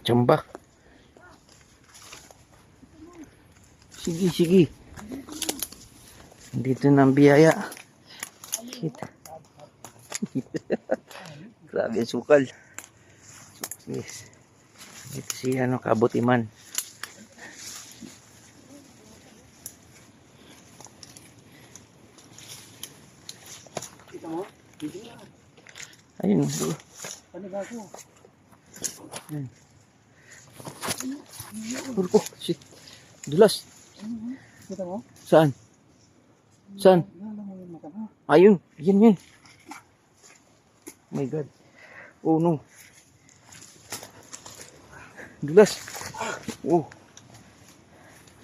Tsamba. Sige, sige. Dito na ang biyaya. Shit. Grabe ang sukal. Yes. Ito si kabutiman. Kita mo? Ayun. Panibago. Ayun. Oh, shit. Dulas. Kita mo? Saan? Saan? Ayun. Yan, yan. Oh my God. Oh no. Dulas. Oh.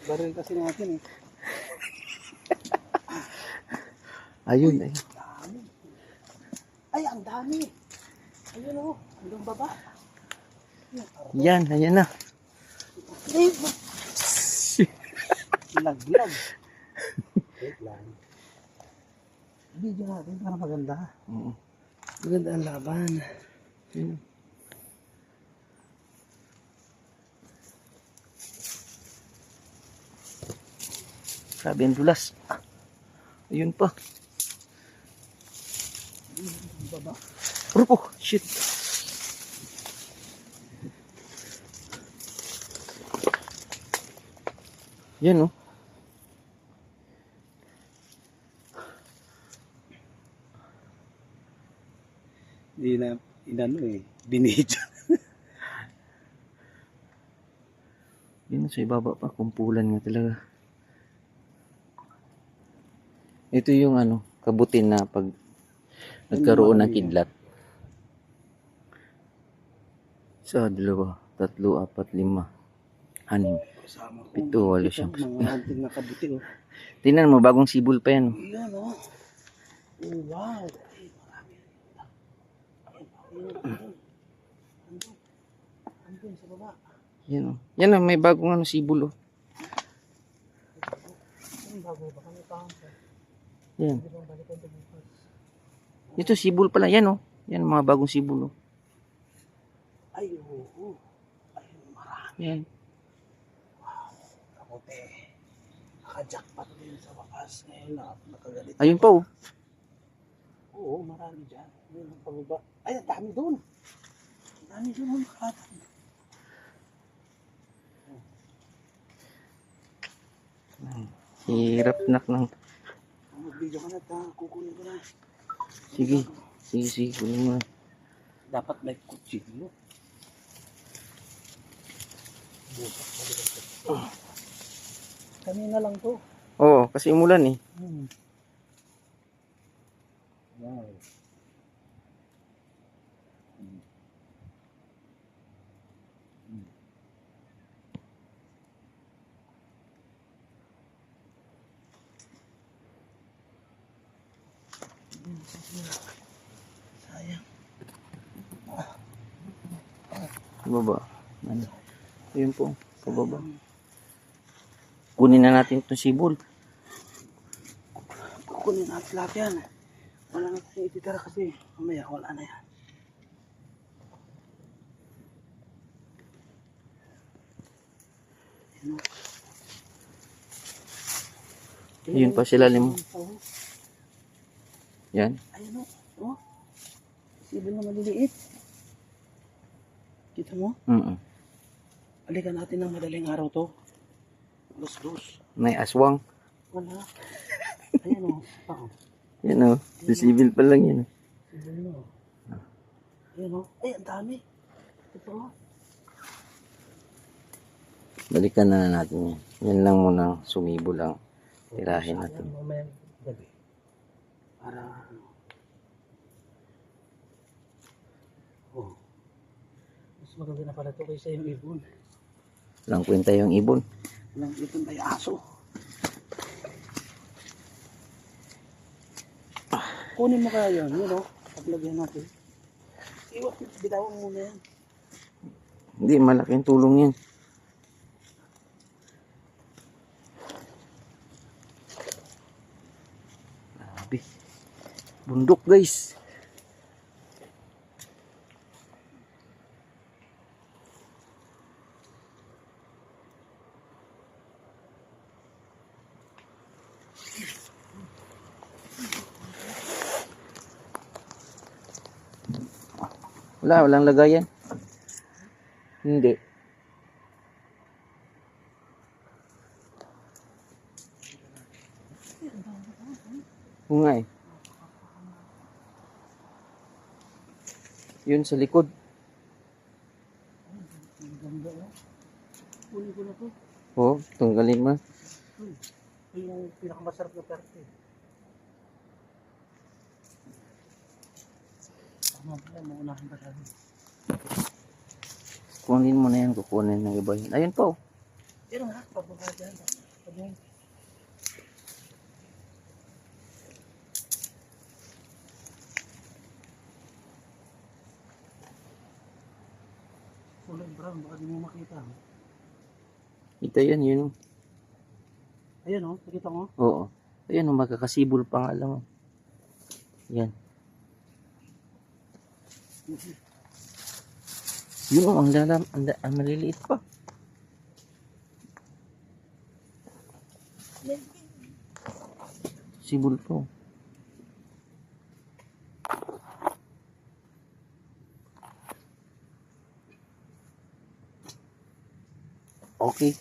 Baril kasi natin eh. Ayun. Ayun. Ay, ang dami. Ayun o. Hanggang baba. Yan. Ayan na. Ay, laglag. Wait lang. Video natin para maganda. Oo. Maganda ang laban. Ayun. Sabi ang dulas. Ayun pa. Baba. Oh, shit. Yan oh. Hindi na inano eh. Binidyo. Yun sa ibaba pa. Kumpulan nga talaga. Ito yung kabutin na pag nagkaroon ng kidlat. Isa, dalawa, tatlo, apat, lima, anim, pito, walo, siyam. Mga anting na kabuti oh. Tingnan mo, bagong sibol pa yan. Yan oh. Oh wow. Ay, marami. Andun sa baba. Yan oh. Yan oh, may bagong sibol oh. Ang bago ba kami pa? Yan. Ito sibol pala yan oh. Yan mga bagong sibol oh. Ay oo. Ay marami. Yan. Wow. Kabuti. Naka-jackpot din sa wakas. Ngayon na nakagalit. Ayun pa oh. Oo, marami dyan. Ayun ang pababa. Ay, ang dami doon. Ang dami doon ang makatan. Hirap nak ng. Mag-video ka na ta. Kukunin ko na. Sige. Sige, sige. Kunin mo na. Dapat may kutsilyo. Kanina lang to. Oo, kasi umulan eh. Wow. Sayang. Baba. Ayun po. Pababa. Kunin na natin itong sibol. Kukunin natin lahat yan. Wala na tayo ititira kasi mamaya wala na yan. Ayun pa sila lim. Yan. Ayun o. Oh. Sibol na maliliit. Kita mo? Balikan natin ng madaling araw to. Dos-dos. May aswang. Wala. Ayan o. Yan o. Sisibil pa lang yan. Sibol na. Ayan o. Ay, ang dami. Ito o. Balikan na natin yan. Yan lang muna sumibol lang. Tirahin natin. Mamaya gabi. Para oh. Mas maganda na pala ito kaysa yung ibon. Walang kwenta yung ibon. Walang ibon ay aso. Kunin mo kaya yun, yun o. Paglagyan natin. Iwag, bitawan mo muna yan. Hindi, malaking tulong yan. Grabe. Bundok guys. Wala, walang lagayan. Hindi. Oo nga eh. Yun sa likod. Ang ganda oh. Kunin ko na to. Oo, tanggalin mo. Ito yung pinakamasarap na parte. Tama pala, maunahan pa sabi. Kunin mo na yan, kukunin ng iba yun. Ayun po. Pero nga, pababa dyan. Pababa. Kulay brown, baka di mo makita. Ito yan, yun. Ayan oh, nakita mo? Oo. Ayun, magkakasibol pa nga lang. Yan. Yun, ang lalam, ang maliliit pa. Sibol to. Okay.